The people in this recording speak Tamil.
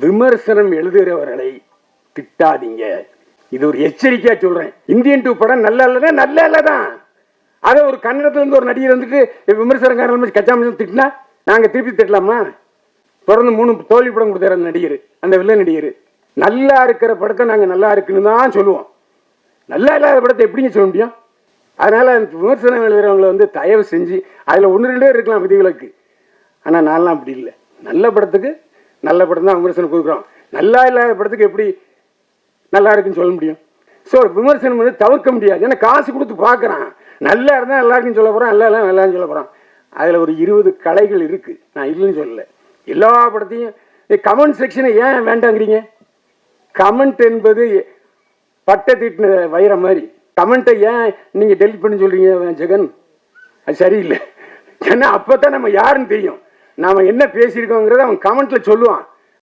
விமர்சனம் எழுதுகிறவர்களை திட்டாதீங்க. இது ஒரு எச்சரிக்கையா சொல்றேன். இந்தியன் 2 படம் நல்லா இல்லதான், நல்லா இல்லதான். அதை ஒரு கன்னடத்துல இருந்து ஒரு நடிகர் வந்துட்டு விமர்சனக்காரர்கள் கச்சாம திட்டினா நாங்க திருப்பி திட்டலாமா? தொடர்ந்து 3 தோல்வி படம் கொடுத்தாரு அந்த நடிகர், அந்த வில்ல நடிகர். நல்லா இருக்கிற படத்தை நாங்க நல்லா இருக்குன்னு தான் சொல்லுவோம். நல்லா இல்லாத படத்தை எப்படிங்க சொல்ல முடியும்? அதனால விமர்சனம் எழுதுறவங்களை வந்து தயவு செஞ்சு அதுல 1-2 பேர் இருக்கலாம் விதிவிலக்கு. ஆனா நான்லாம் அப்படி இல்லை. நல்ல படத்துக்கு நல்ல படம் தான் விமர்சனம் கொடுக்குறோம். நல்லா இல்லாத படத்துக்கு எப்படி நல்லா இருக்குன்னு சொல்ல முடியும்? ஸோ விமர்சனம் வந்து தவிர்க்க முடியாது. ஏன்னா காசு கொடுத்து பார்க்குறான். நல்லா இருந்தால் நல்லா இருக்குன்னு சொல்ல போகிறான், நல்லா இல்லை நல்லான்னு சொல்ல போகிறான். அதில் ஒரு 20 கலைகள் இருக்குது, நான் இல்லைன்னு சொல்லலை. எல்லா படத்தையும் கமெண்ட் செக்ஷனை ஏன் வேண்டாங்கிறீங்க? கமெண்ட் என்பது பட்டை தீட்டின வைர மாதிரி. கமெண்ட்டை ஏன் நீங்கள் டெலிட் பண்ணி சொல்கிறீங்க ஜெகன்? அது சரியில்லை. ஏன்னா அப்போ தான் நம்ம யாருன்னு தெரியும், நாம் என்ன பேசியிருக்கோங்கிறத அவன் கமெண்ட்டில் சொல்லுவான்.